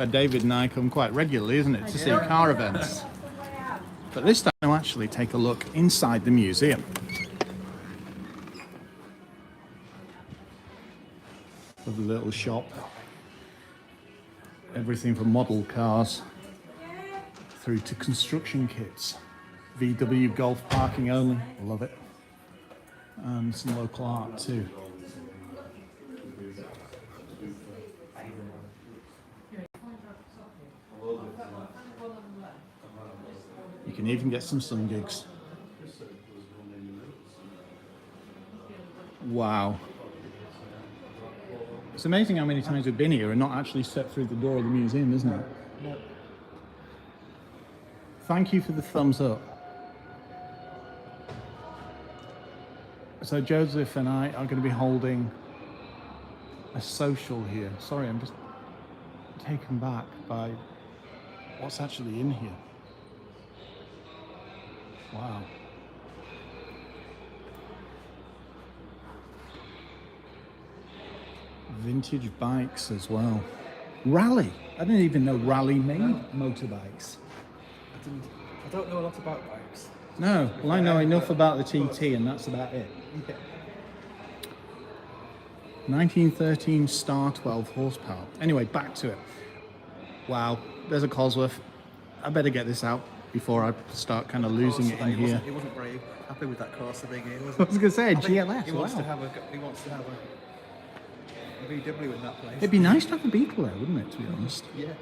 David and I come quite regularly, isn't it, to see car events. But this time I'll actually take a look inside the museum. Of the little shop. Everything from model cars through to construction kits. VW Golf parking only, love it. And some local art too. You can even get some sun gigs. Wow. It's amazing how many times we've been here and not actually stepped through the door of the museum, isn't it? No. Thank you for the thumbs up. So Joseph and I are going to be holding a social here. Sorry, I'm just taken back by what's actually in here. Wow. Vintage bikes as well. Rally. I didn't even know Rally made motorbikes. I don't know a lot about bikes. No, well I know enough about the TT and that's about it. Yeah. 1913 Star 12 horsepower. Anyway, back to it. Wow, there's a Cosworth. I better get this out before I start kind of losing it in here. He wasn't very happy with that Corsa thing here, was I was going to say, GLS, he wants to have a VW in that place. It'd be nice to have a Beetle there, wouldn't it, to be honest? Yeah.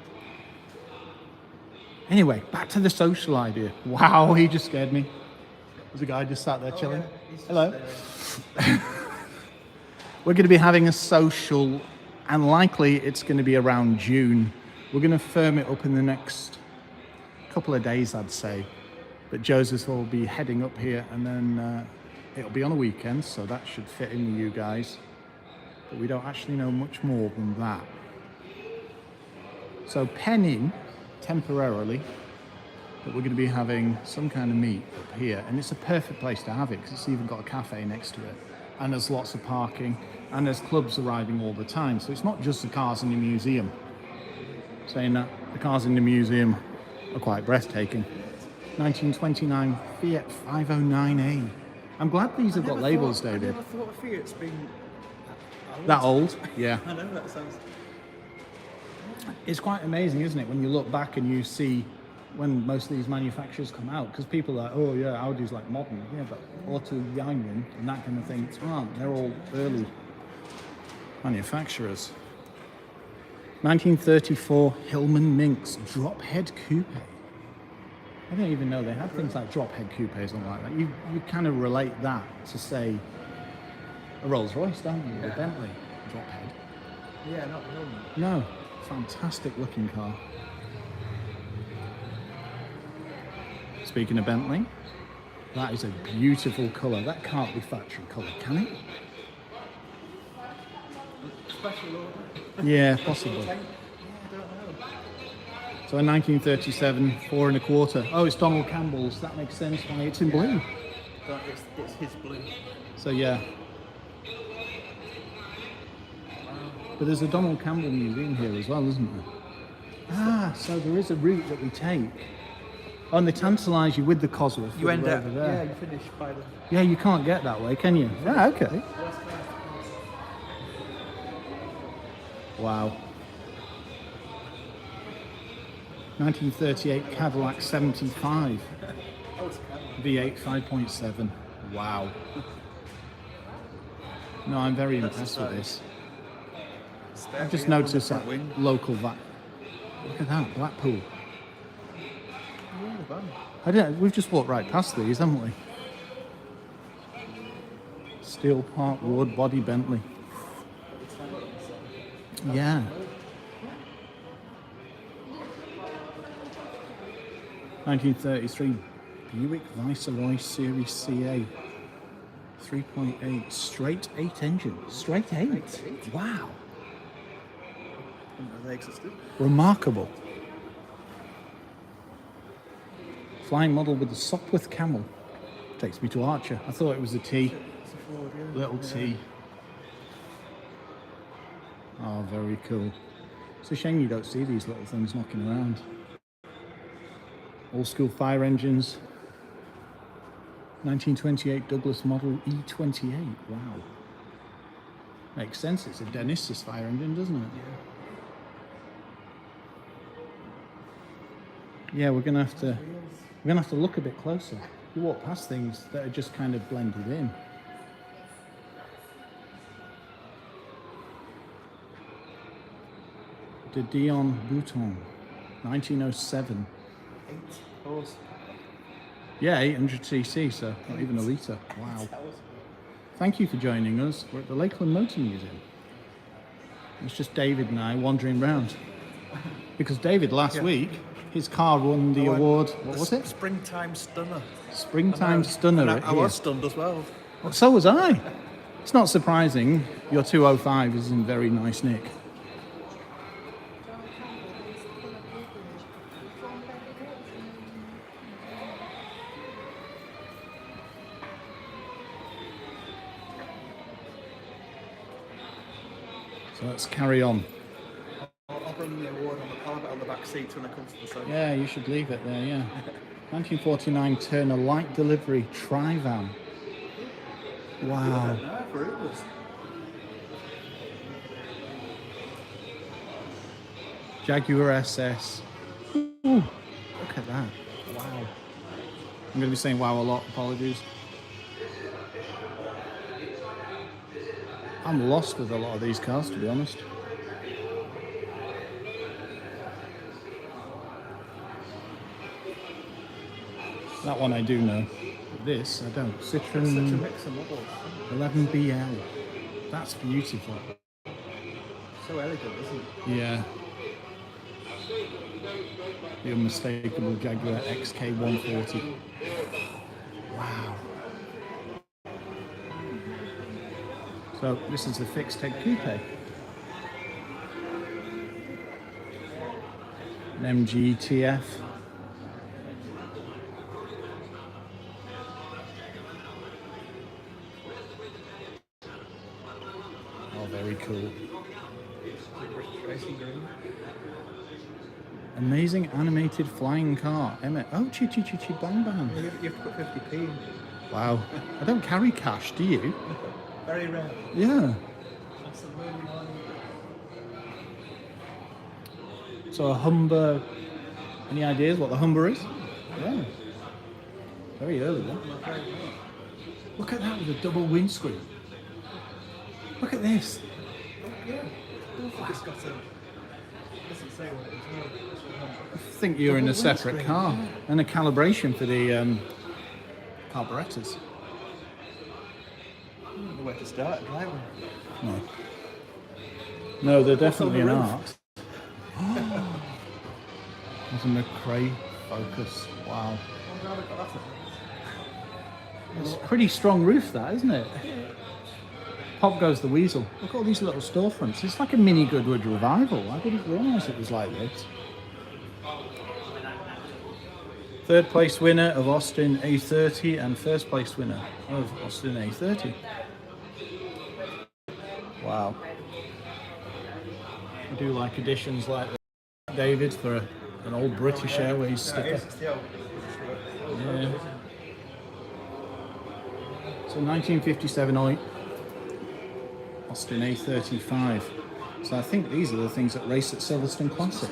Anyway, back to the social idea. Wow, he just scared me. There's a guy just sat there chilling. Yeah, hello. We're going to be having a social, and likely it's going to be around June. We're going to firm it up in the next couple of days, I'd say. But Joseph will be heading up here, and then it'll be on a weekend, so that should fit in with you guys. But we don't actually know much more than that. So pen in temporarily that we're going to be having some kind of meet up here, and it's a perfect place to have it because it's even got a cafe next to it, and there's lots of parking, and there's clubs arriving all the time, so it's not just the cars in the museum. Saying that, the cars in the museum are quite breathtaking. 1929 Fiat 509A. I'm glad these have got labels, David. I never thought of Fiat's being that old. Yeah. I know, that sounds... It's quite amazing, isn't it, when you look back and you see when most of these manufacturers come out, because people are like, oh yeah, Audi's like modern, yeah, but Otto Young and that kind of thing aren't. They're all early manufacturers. 1934 Hillman Minx drop head coupe. I didn't even know they had things like drop head coupes and like that. You kind of relate that to, say, a Rolls Royce, don't you? Yeah. A Bentley drop head. Yeah, not Hillman. No, fantastic looking car. Speaking of Bentley, that is a beautiful colour. That can't be factory colour, can it? Special order? Yeah, possibly. Yeah, I don't know. So in 1937, 4 1/4. Oh, it's Donald Campbell's. That makes sense why it's in blue. It's his blue. So yeah. But there's a Donald Campbell museum here as well, isn't there? Ah, so there is a route that we take. Oh, and they tantalise you with the Cosworth. You end up, over there. yeah, you finish by the... Yeah, you can't get that way, can you? Yeah, okay. Wow. 1938 Cadillac 75. V8 5.7. Wow. No, I'm very impressed with this. I've just noticed that local VAT. Look at that, Blackpool. I don't. We've just walked right past these, haven't we? Steel part wood body Bentley. Yeah. 1933 Buick Viceroy Series CA 3.8 straight 8 engine. Straight 8? Wow. They existed. Remarkable. Flying model with the Sopwith camel. Takes me to Archer. I thought it was a T. It's a Ford, yeah. Little T. Oh, very cool. So It's a shame you don't see these little things knocking around. Old school fire engines. 1928 Douglas model E28. Wow. Makes sense. It's a Dennis's fire engine, doesn't it? Yeah, we're gonna have to look a bit closer. You walk past things that are just kind of blended in. De Dion Bouton, 1907. 8 horse. Yeah, 800cc, so not even a litre. Wow. Thank you for joining us. We're at the Lakeland Motor Museum. It's just David and I wandering around. Because David, last week, his car won the award. What was it? Springtime Stunner. Springtime Stunner. And I was stunned as well. Well, so was I. It's not surprising. Your 205 is in very nice nick. So let's carry on. I'll bring the award on the pallet on the back seat when I come to the side. Yeah, you should leave it there, yeah. 1949 Turner Light Delivery Tri-Van. Wow. Jaguar SS. Ooh, look at that. Wow. I'm going to be saying wow a lot, apologies. I'm lost with a lot of these cars, to be honest. That one I do know. But this, I don't. Such a Citroen mix of models. 11BL. That's beautiful. So elegant, isn't it? Yeah. The unmistakable Jaguar XK140. Wow. So this is the fixed head coupe. An MGTF. Oh, very cool. Racing green. Amazing animated flying car. Emmet. Oh, chi chi chi chi bang bang. You have to put 50p in. Wow. I don't carry cash, do you? Very rare. Yeah. That's a really nice. So a Humber. Any ideas what the Humber is? Yeah. Very early one. Look at that with a double windscreen. Look at this. Yeah. It's got a. Doesn't say what it is. I think you're in a separate car. And a calibration for the carburetors. I don't know where to start driving. No. No, they're definitely on an the roof? art. There's a McRae Focus. Wow. I'm glad I got that. It's a pretty strong roof, that, isn't it? Pop goes the weasel. Look at all these little storefronts. It's like a mini Goodwood revival. I didn't realise it was like this. Third place winner of Austin A30 and first place winner of Austin A30. Wow. I do like additions like that, David, for an old British Airways sticker. Yeah. So 1957 Austin A35. So I think these are the things that race at Silverstone Classic.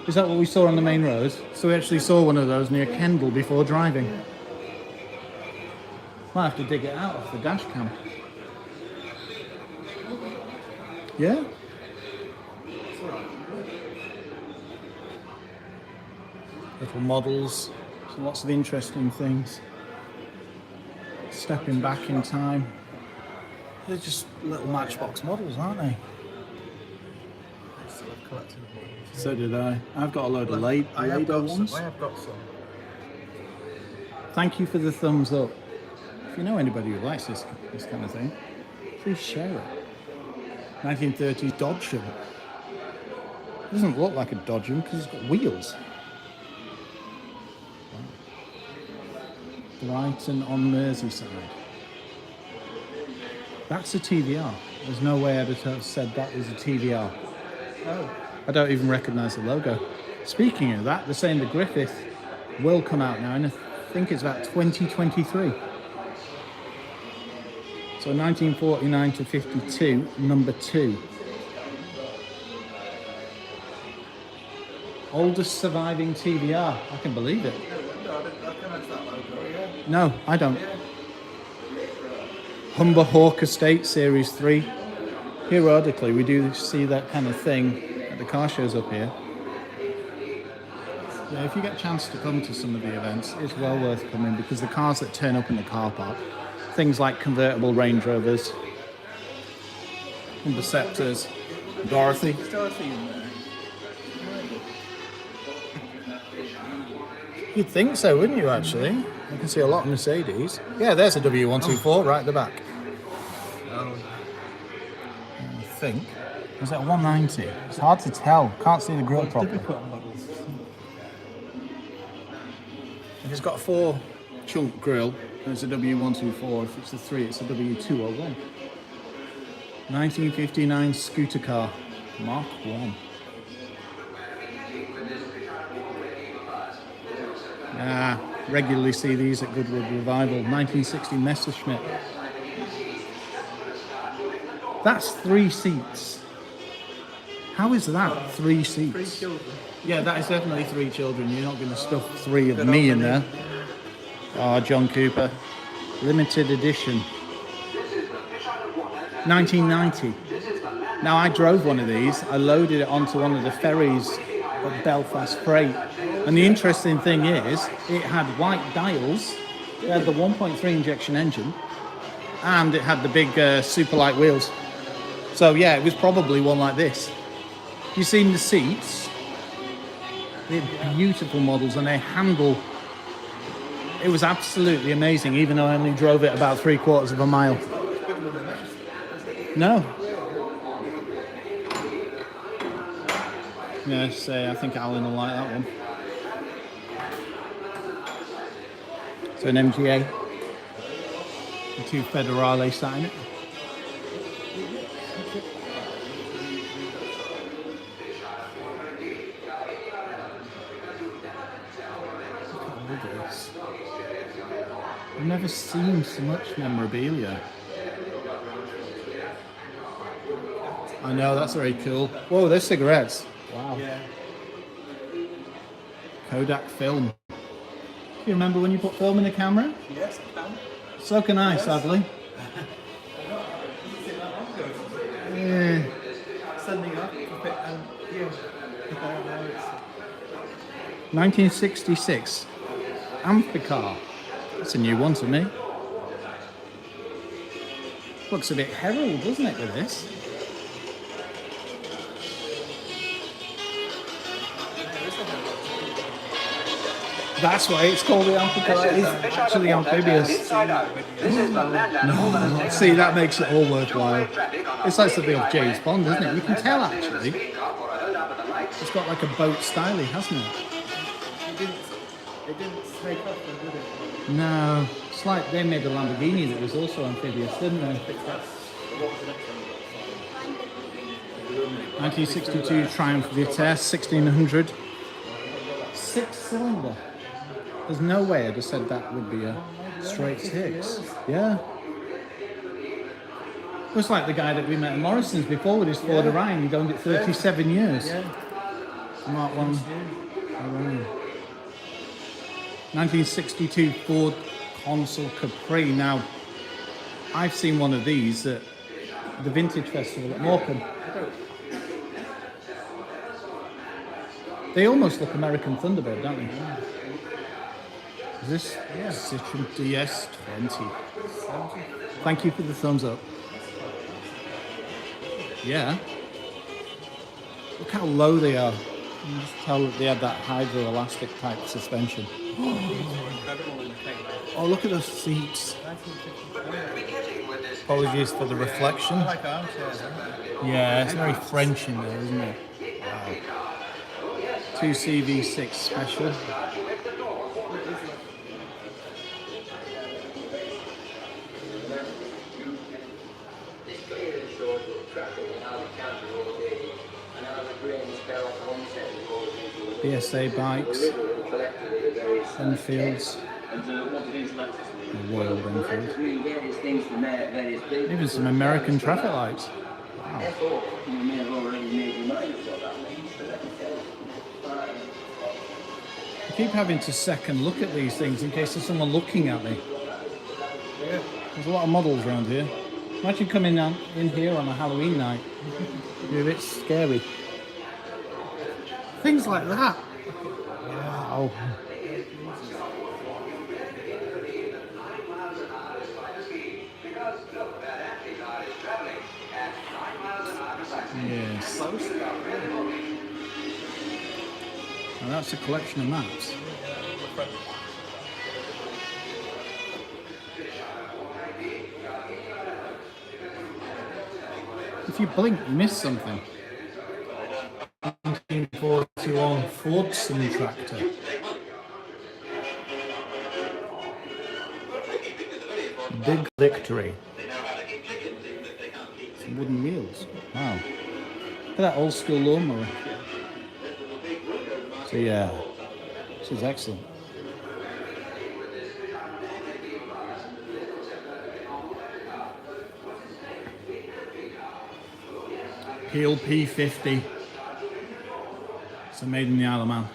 Is that what we saw on the main road? So we actually saw one of those near Kendal before driving. Might have to dig it out of the dash cam. Yeah? Little models, so lots of interesting things. Stepping back in time. They're just little Matchbox models, aren't they? I still have collecting models. So did I. I've got a load of I have Lado got some. ones. I have got some. Thank you for the thumbs up. If you know anybody who likes this kind of thing, please share it. 1930s Dodgem. It doesn't look like a Dodgem because it's got wheels. Brighton on Merseyside. That's a TVR. There's no way I'd have said that was a TVR. Oh. I don't even recognise the logo. Speaking of that, they're saying the Griffith will come out now, and I think it's about 2023. So 1949 to 52, number 2. Oldest surviving TVR. I can believe it. No, I recognise that logo, yeah. No, I don't. Humber Hawk Estate Series 3. Periodically, we do see that kind of thing at the car shows up here. Yeah, if you get a chance to come to some of the events, it's well worth coming because the cars that turn up in the car park, things like convertible Range Rovers, Interceptors, Dorothy. Is Dorothy in there? You'd think so, wouldn't you, actually? You can see a lot of Mercedes. Yeah, there's a W124 right at the back. Oh. I think. Was it a 190? It's hard to tell. Can't see the grille Did properly. we put on models? If it's got a 4 chunk grille, then it's a W124. If it's a 3, it's a W201. 1959 scooter car, Mark 1. Regularly see these at Goodwood Revival. 1960 Messerschmitt. That's 3 seats. How is that 3 seats? 3 children. Yeah, that is definitely 3 children. You're not going to stuff 3 of me in there. Oh, John Cooper. Limited edition. 1990. Now, I drove one of these. I loaded it onto one of the ferries at Belfast Freight. And the interesting thing is, it had white dials. It had the 1.3 injection engine. And it had the big super light wheels. So, yeah, it was probably one like this. You've seen the seats. They're beautiful models and they handle. It was absolutely amazing, even though I only drove it about 3/4 of a mile. No. Yeah, I think Alan will like that one. So an MGA. The 2 Federale sat in it. I've never seen so much memorabilia. I know, that's very cool. Whoa, there's cigarettes. Wow. Yeah. Kodak film. Do you remember when you put film in a camera? Yes, I can. So can I, sadly. Yeah. Sending up a bit and yeah. 1966. Amphicar. That's a new one to me. Looks a bit Herald, doesn't it, with this? That's why it's called the Amphicar. It's actually amphibious. No, see, that makes it all worthwhile. It's like something of James Bond, isn't it? You can tell, actually. It's got like a boat styling, hasn't it? It didn't take off then, did it? No. It's like they made a Lamborghini that was also amphibious, didn't they? 1962 Triumph Vitesse 1600. 6-cylinder. There's no way I'd have said that would be a straight 6. Yeah. It was like the guy that we met at Morrison's before with his Ford Orion. He'd owned it 37 years. Yeah. Mark 1. Orion. 1962 Ford Consul Capri. Now, I've seen one of these at the Vintage Festival at Morecambe. They almost look American Thunderbird, don't they? Is this Citroen DS20? Thank you for the thumbs up. Yeah. Look how low they are. You can just tell that they had that hydroelastic type suspension. Oh, look at the seats. Apologies for the reflection. I like armchairs, aren't they? Yeah, it's very French in there, isn't it? Wow. 2 CV6 special. BSA bikes, Enfields, Royal Enfield. Even some American traffic lights. Wow. I keep having to second look at these things in case there's someone looking at me. Yeah. There's a lot of models around here. Imagine coming in here on a Halloween night. It'd be a bit scary. Things like that. Wow. Yes. Now that's a collection of maps. If you blink, you miss something. 1941 Fordson tractor. Big Victory. Some wooden wheels. Wow. Look at that old school lawnmower. So yeah, this is excellent. Peel P50. So made in the Isle of Man.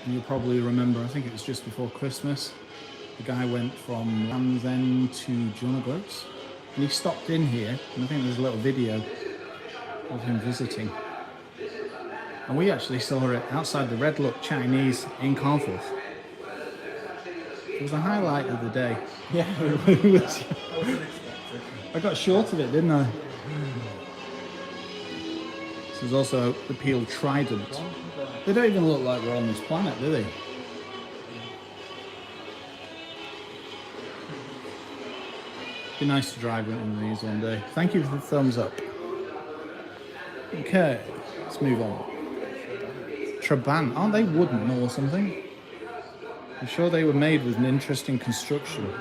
And you'll probably remember, I think it was just before Christmas, the guy went from Land's End to John O'Groats. And he stopped in here, and I think there's a little video of him visiting. And we actually saw it outside the Red Look Chinese in Carnforth. It was a highlight of the day. Yeah, it was. I got short of it, didn't I? There's also the Peel Trident. They don't even look like we're on this planet, do they? Be nice to drive one of these one day. Thank you for the thumbs up. Okay, let's move on. Trabant, aren't they wooden or something? I'm sure they were made with an interesting construction.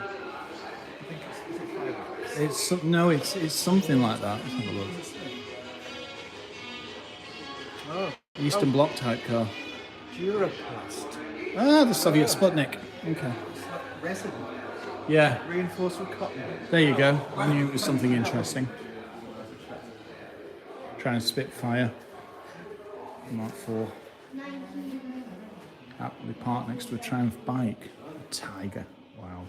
It's something like that. Let's have a look. Oh, Eastern Bloc type car. Duraplast. Ah, the Soviet Sputnik. Okay. Resin. Yeah, Reinforced with cotton. there you go. I knew it was something interesting. Trying to spit fire. Mark 4. Happily parked next to a Triumph bike. A Tiger. Wow.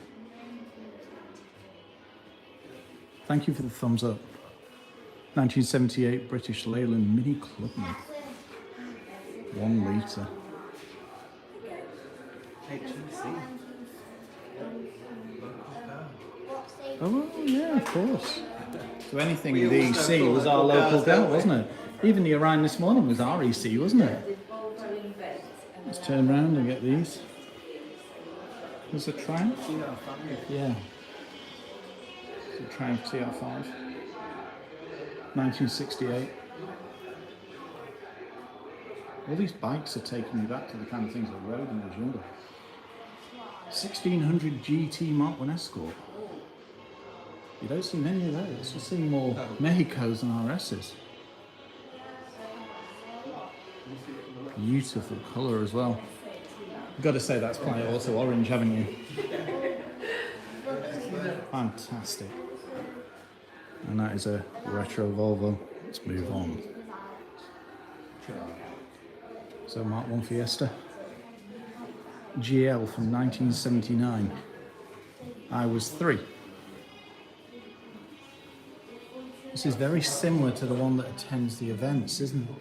Thank you for the thumbs up. 1978 British Leyland Mini Clubman. 1 litre. HMC. Oh, yeah, of course. So anything DC was our local girl, wasn't it? Even the Orion this morning was REC, wasn't it? Let's turn around and get these. There's a Triumph? Yeah. It's a Triumph TR5. 1968. All these bikes are taking me back to the kind of things I rode when I was younger. 1600 GT Mark 1 Escort. You don't see many of those. You see more Mexicos than RSs. Beautiful colour as well. You've got to say that's Planet Auto Orange, haven't you? Fantastic. And that is a retro Volvo. Let's move on. So Mark 1 Fiesta. GL from 1979. I was 3. This is very similar to the one that attends the events, isn't it?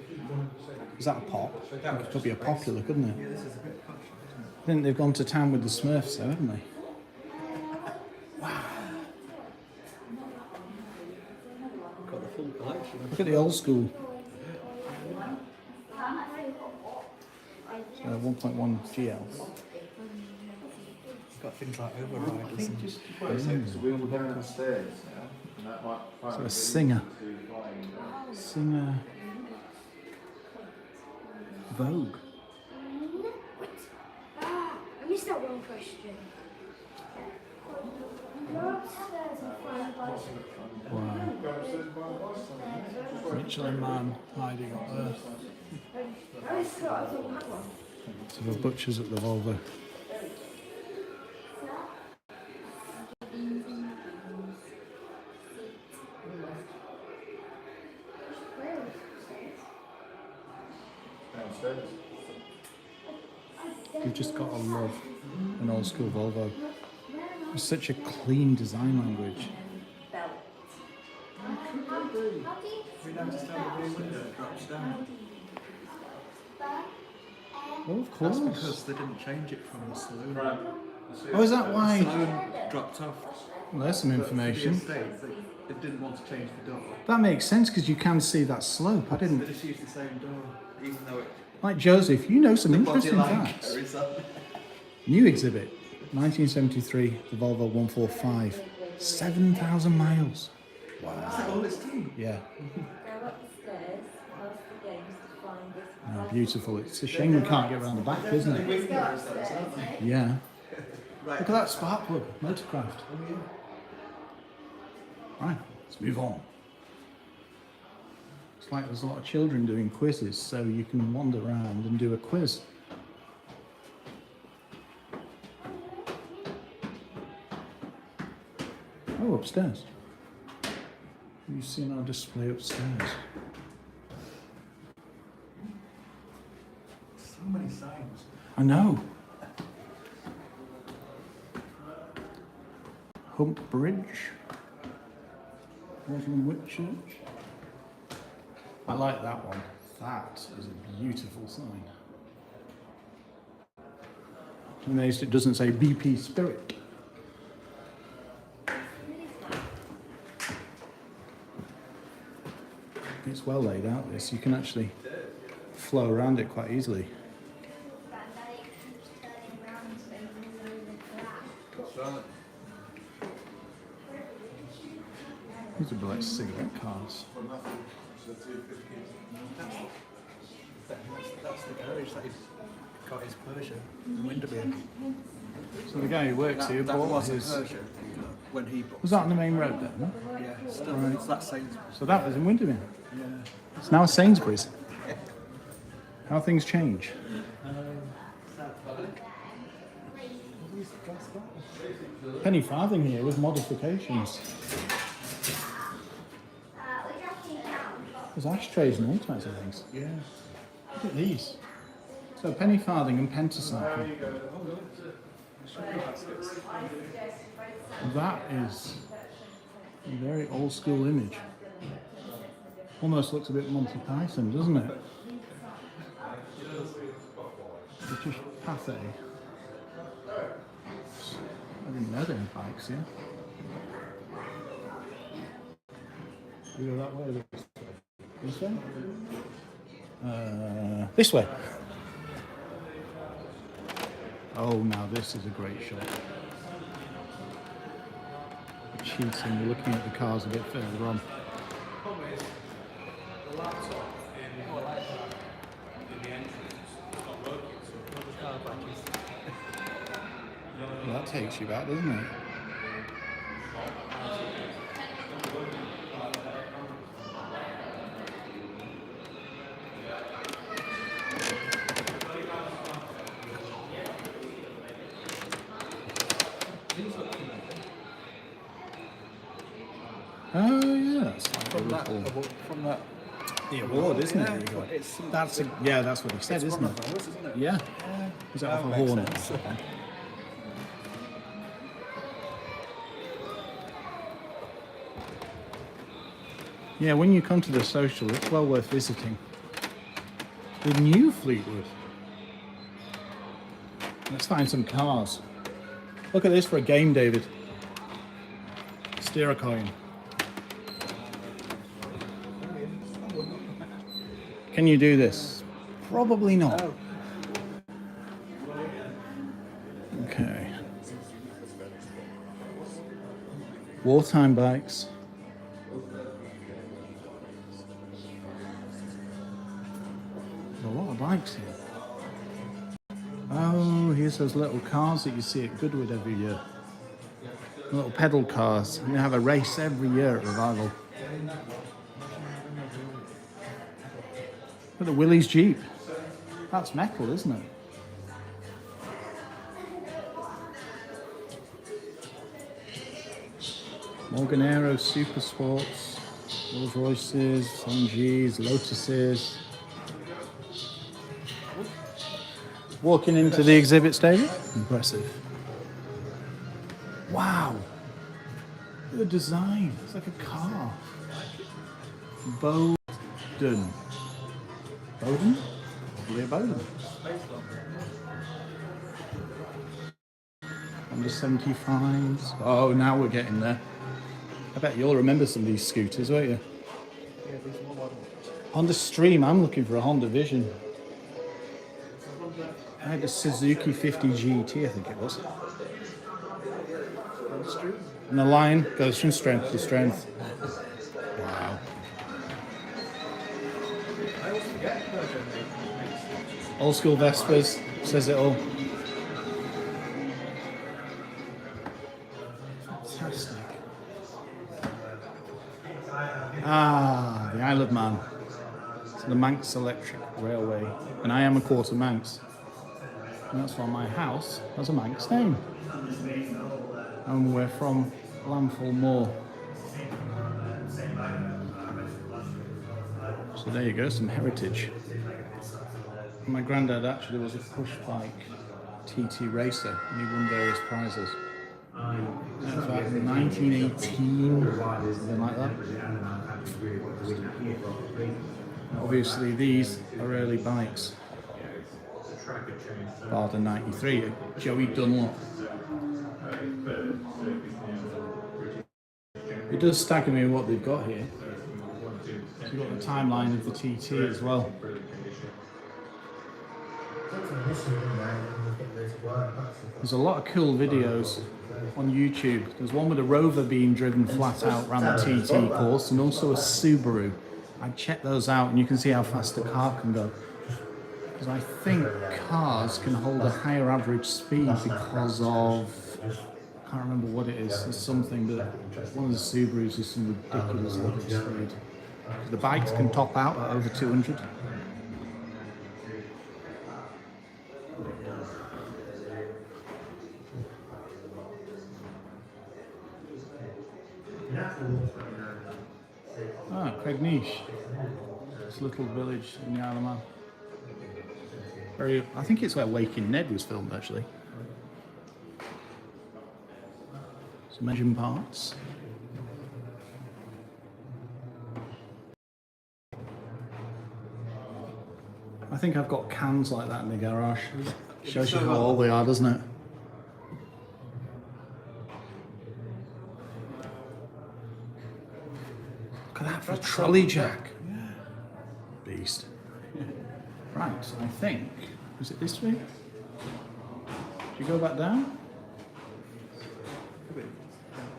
Is that a pop? It could be a popular, couldn't it? I think they've gone to town with the Smurfs, though, haven't they? Wow. Got the full collection. Look at the old school. 1.1 GL. It's got things like overriders and So a Singer. Singer. Vogue. I missed that one question. Wow. Michelin Man hiding up there. So the butchers at the Volvo. You've just got to love an old school Volvo. It's such a clean design language. We noticed how the rear window drops down. Oh, of course. That's because they didn't change it from the saloon. Oh, is that The why? saloon dropped off. Well, there's some But for the information. estate, they didn't want to change the door. That makes sense because you can see that slope. I They didn't. just used the same door, even though it. Like Joseph, you know some The body interesting line facts. carries on. New exhibit, 1973, the Volvo 145, 7,000 miles. Is that all it's done? Yeah, Go up the stairs, past the games to find this. oh, beautiful. It's a shame we can't get around the back, isn't it? Windows, those, aren't they? Yeah. Right. Look at that spark plug, Motorcraft. Right, let's move on. It's like there's a lot of children doing quizzes, so you can wander around and do a quiz. Oh, upstairs. You've seen our display upstairs. So many signs. I know. Hump Bridge. Lakeland Motor Museum. I like that one. That is a beautiful sign. I'm amazed it doesn't say BP Spirit. It's well laid out, this. You can actually flow around it quite easily. These are like cigarette cars. That's the garage that he's got his Persia in Windermere. So the guy who works here That bought was a his... Persia when he bought. Was that on the main road then? Yeah, still, Right. it's that Sainsbury's. So that was in Windermere. Yeah. It's now Sainsbury's. How things change. Penny farthing here with modifications. There's ashtrays and all types of things. Yeah. Look at these. So penny farthing and pentacycle. That is a very old school image. Almost looks a bit Monty Python, doesn't it? British Pathé. I didn't know there were bikes here. We go that way or this way? This way. Oh, now this is a great shot. Cheating, we're looking at the cars a bit further on. Well, that takes you back, doesn't it? Oh yeah, that's like From that, Liverpool. from that. The award, isn't Yeah, it? it's- That's a, yeah, that's what he said, It's isn't one it? of those, isn't it? Yeah. Is that off a makes horn? sense. Yeah, when you come to the social, it's well worth visiting. The new Fleetwood. Let's find some cars. Look at this for a game, David. Steer a coin. Can you do this? Probably not. Oh. Okay. Wartime bikes. There's a lot of bikes here. Oh, here's those little cars that you see at Goodwood every year. Little pedal cars. They have a race every year at Revival. at the Willys Jeep. That's metal, isn't it? Morganero Super Sports, Rolls Royces, MGs, Lotuses. Walking into the exhibit stadium. Impressive. Wow. Look at the design. It's like a car. Bowden. Bowden? Probably a Bowden. Under 75s. Oh, now we're getting there. I bet you'll remember some of these scooters, won't you? Honda Stream. I'm looking for a Honda Vision. I had a Suzuki 50 GT, I think it was. And the line goes from strength to strength. Wow. Old school Vespas, says it all. Fantastic. Ah, the Isle of Man. It's the Manx Electric Railway. And I am a quarter Manx. And that's why my house has a Manx name. And we're from Lamphall Moor. So there you go, some heritage. My granddad actually was a push bike TT racer and he won various prizes. That was back in 1918, something like that. Obviously these are early bikes. Bar 93, Joey Dunlop. It does stagger me what they've got here. So you've got the timeline of the TT as well. There's a lot of cool videos on YouTube. There's one with a Rover being driven flat out around the TT course and also a Subaru. I checked those out and you can see how fast a car can go. Because I think cars can hold a higher average speed because of, I can't remember what it is, there's something that one of the Subarus is some ridiculous average speed. The bikes can top out at over 200. Ah, Craigneish. This little village in the Isle of Man. I think it's where Waking Ned was filmed actually. Some engine parts. I think I've got cans like that in the garage. Shows you how old they are, doesn't it? Look at that for a trolley jack. Beast. Right, I think, is it this way? Do you go back down? You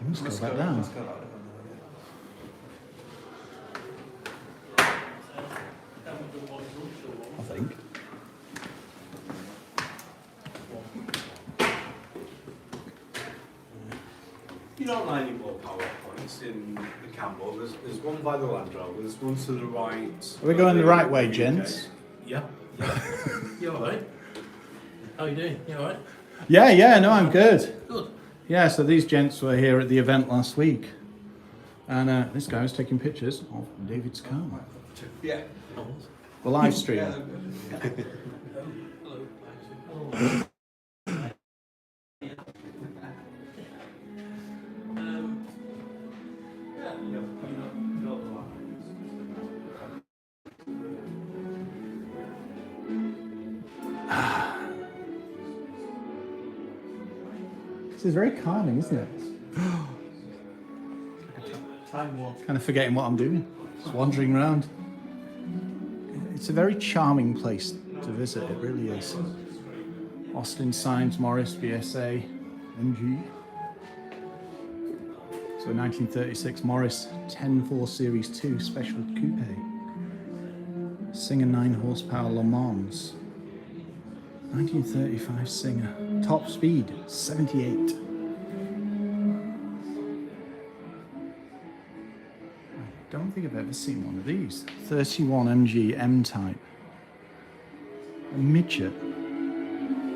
must go back down. I think. You don't like any more PowerPoints in the Campbell. There's one by the Land Rover, there's one to the right. Are we going the right way, gents? Yeah. You alright? How you doing? You alright? Yeah, no, I'm good. Good. Yeah, so these gents were here at the event last week. And this guy was taking pictures of David's car. Yeah. The live stream. This is very calming, isn't it? Time warp. Kind of forgetting what I'm doing. Just wandering around. It's a very charming place to visit, it really is. Austin Signs, Morris, BSA, MG. So 1936 Morris 104 Series 2 Special Coupe. Singer 9 horsepower Le Mans. 1935 Singer. Top speed 78. I don't think I've ever seen one of these. 31 MG M-Type. A midget.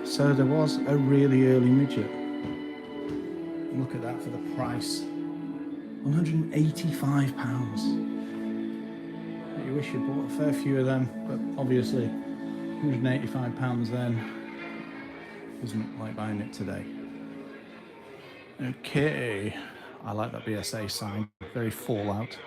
So there was a really early midget. Look at that for the price. £185. You wish you bought a fair few of them, but obviously £185 then isn't like buying it today. Okay, I like that BSA sign, very Fallout.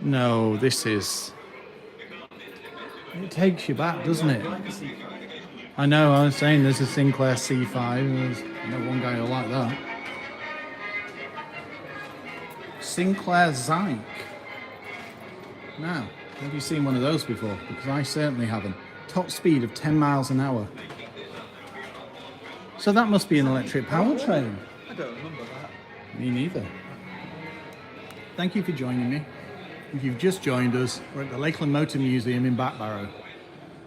No, this is... It takes you back, doesn't it? I know, I was saying there's a Sinclair C5, and there's no one guy who like that. Sinclair Zyke. Now, have you seen one of those before? Because I certainly haven't. Top speed of 10 miles an hour. So that must be an electric powertrain. I don't remember that. Me neither. Thank you for joining me. If you've just joined us, we're at the Lakeland Motor Museum in Backbarrow.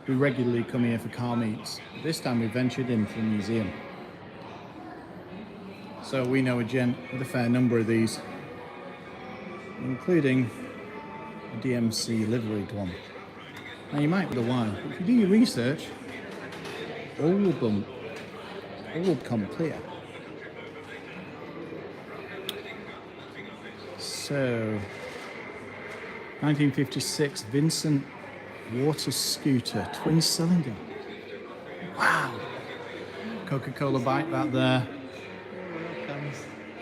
We regularly come here for car meets. This time we ventured into the museum. So we know a gent with a fair number of these, including a DMC liveried one. Now you might wonder why, but if you do your research, all of them come clear. So, 1956 Vincent water scooter, twin cylinder. Wow. Coca-Cola bike back there.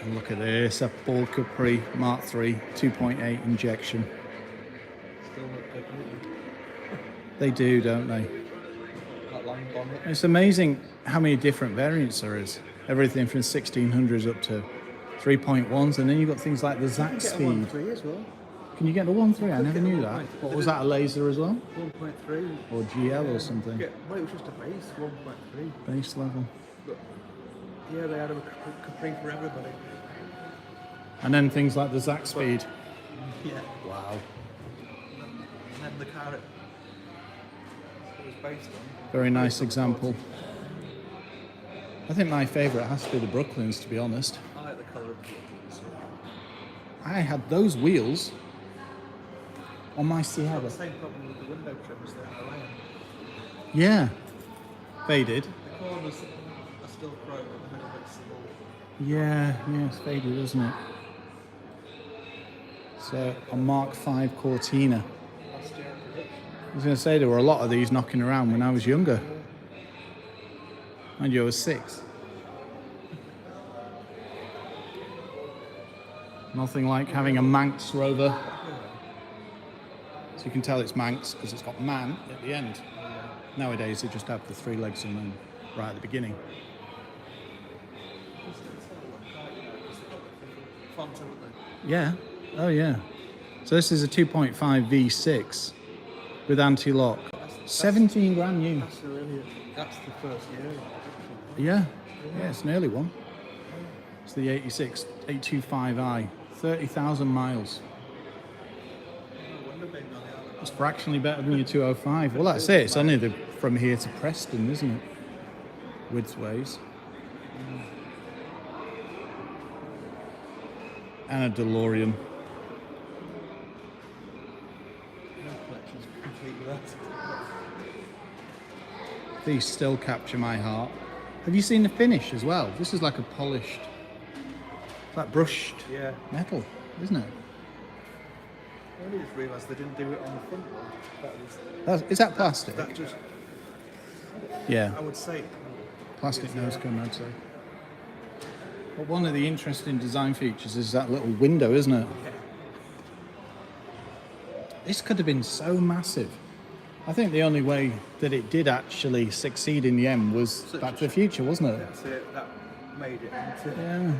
And look at this, a Ford Capri Mark III 2.8 injection. Still look good, don't They do, don't they? That long bonnet. It's amazing how many different variants there is. Everything from 1600s up to 3.1s, and then you've got things like the Zack Speed. 1.3 as well. Can you get the 1.3? I never knew that. What was that, a laser as well? 1.3. Or GL or something? Well, it was just a base, 1.3. Base level. But yeah, they had a Capri for everybody. And then things like the Zack Speed. Yeah. Wow. And then the car it was based on. Very nice example. I think my favourite has to be the Brooklyns, to be honest. I like the colour of the buttons. I had those wheels on my It's got Sierra. the same problem with the window trims there, I like. Yeah. Faded. The corners are still chrome, but the middle bit's small. Yeah, it's faded, isn't it? So, a Mark V Cortina. Last year in production. I was going to say there were a lot of these knocking around when I was younger. Mind you, I was 6. Nothing like having a Manx Rover. So you can tell it's Manx because it's got man at the end. Nowadays they just have the 3 legs on them right at the beginning. Font, haven't they? Yeah. Oh yeah. So this is a 2.5 V6 with anti-lock. 17 grand new. That's the first year. Yeah, it's an early one. It's the 86 825i, 30,000 miles. It's fractionally better than your 205. Well, that's it. It's only from here to Preston, isn't it? Widthways. And a DeLorean. These still capture my heart. Have you seen the finish as well? This is like a polished, like brushed metal, isn't it? I only just realised they didn't do it on the front one. Is that plastic? That just, Yeah, I would say. plastic nose cone, I'd say. But one of the interesting design features is that little window, isn't it? Yeah. This could have been so massive. I think the only way that it did actually succeed in the end was Back to the Future, wasn't it? That's it. That made it into. Yeah.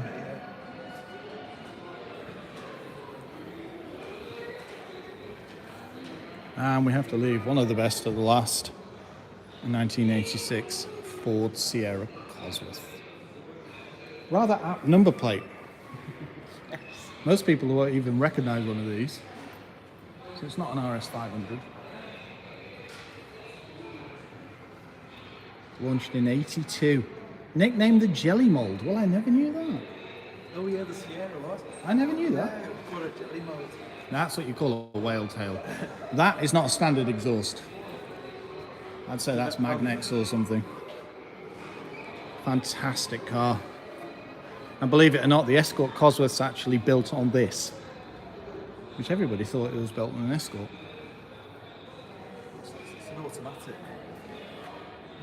And we have to leave one of the best of the last, a 1986 Ford Sierra Cosworth. Rather apt number plate. Most people won't even recognise one of these. So it's not an RS500. Launched in '82. Nicknamed the Jelly Mold. Well, I never knew that. Oh yeah, the Sierra was. I never knew that. Yeah, called a jelly mold. That's what you call a whale tail. That is not a standard exhaust. I'd say that's Magnex or something. Fantastic car. And believe it or not, the Escort Cosworth's actually built on this, which everybody thought it was built on an Escort. It's an automatic.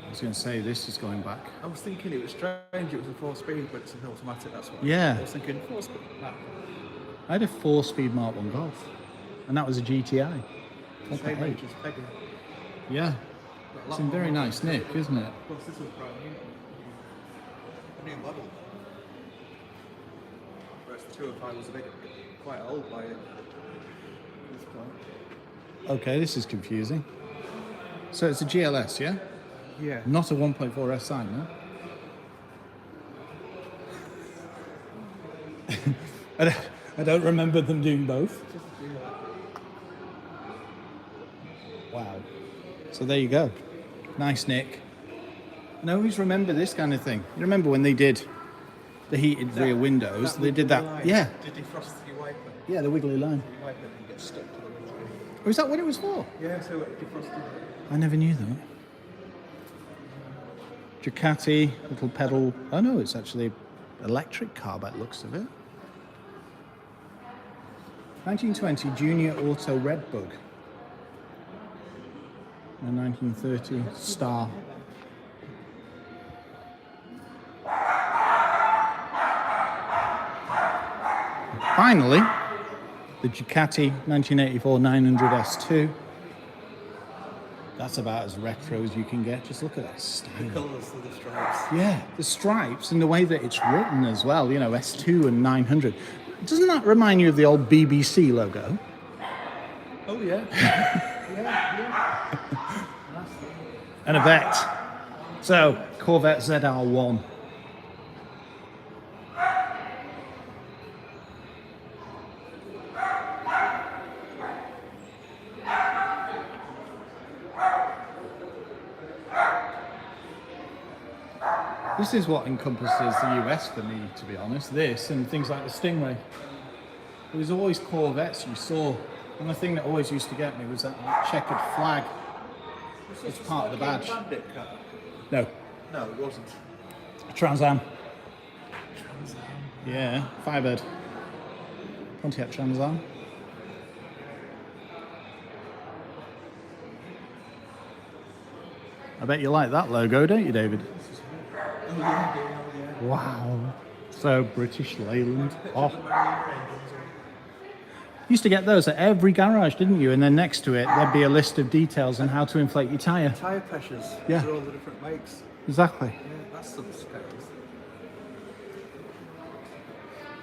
I was going to say, this is going back. I was thinking it was strange, it was a 4-speed, but it's an automatic, that's what Yeah. I was thinking 4-speed. No. I had a 4-speed Mark 1 Golf, and that was a GTI. Same age as Peggy. Yeah, it's in very nice nick, isn't it? Of course, this was brand new. A new model. Whereas the 205 was a bit quite old by this point. Okay, this is confusing. So it's a GLS, yeah? Yeah. Not a 1.4 SI, no? I don't remember them doing both. Wow. So there you go. Nice nick. And I always remember this kind of thing. You remember when they did the heated rear windows? They did that. Line. Yeah. Did defrost your wiper? Yeah, the wiggly line. Your wiper didn't get stuck to the windscreen. Oh, is that what it was for? Yeah, so it defrosted. I never knew that. Ducati, little pedal. Oh no, it's actually electric car by the looks of it. 1920 Junior Auto Redbug. And 1930 Star. Finally, the Ducati 1984 900 S2. That's about as retro as you can get. Just look at that style. The colours of the stripes. Yeah, the stripes and the way that it's written as well. You know, S2 and 900. Doesn't that remind you of the old BBC logo? Oh yeah. yeah. And a vet. So, Corvette ZR1. This is what encompasses the US for me, to be honest. This and things like the Stingray. There was always Corvettes you saw, and the thing that always used to get me was that checkered flag. It's part of the badge. Bandit car? No, No, it wasn't. Trans Am. Yeah, Firebird. Pontiac Trans Am. I bet you like that logo, don't you, David? Oh yeah. Wow. So British Leyland. Oh. Used to get those at every garage, didn't you? And then next to it, there'd be a list of details on how to inflate your tyre. Tyre pressures. Yeah. These are all the different makes. Exactly. Yeah, that's some scales.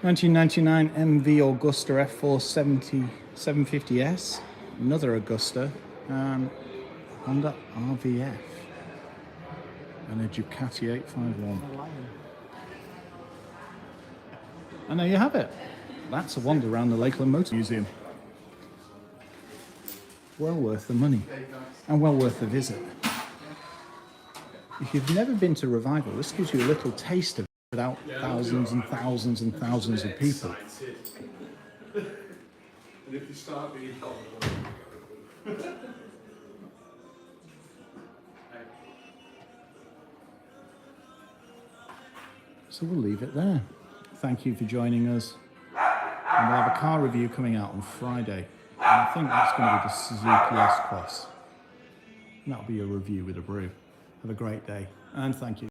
1999 MV Augusta F470 750S. Another Augusta. Honda RVF. And a Ducati 851. And there you have it. That's a wander around the Lakeland Motor Museum. Well worth the money. And well worth the visit. If you've never been to Revival, this gives you a little taste of it without thousands and thousands and thousands of people. And if you start being So we'll leave it there. Thank you for joining us. And we'll have a car review coming out on Friday. And I think that's going to be the Suzuki S-Class. And that'll be a review with a brew. Have a great day. And thank you.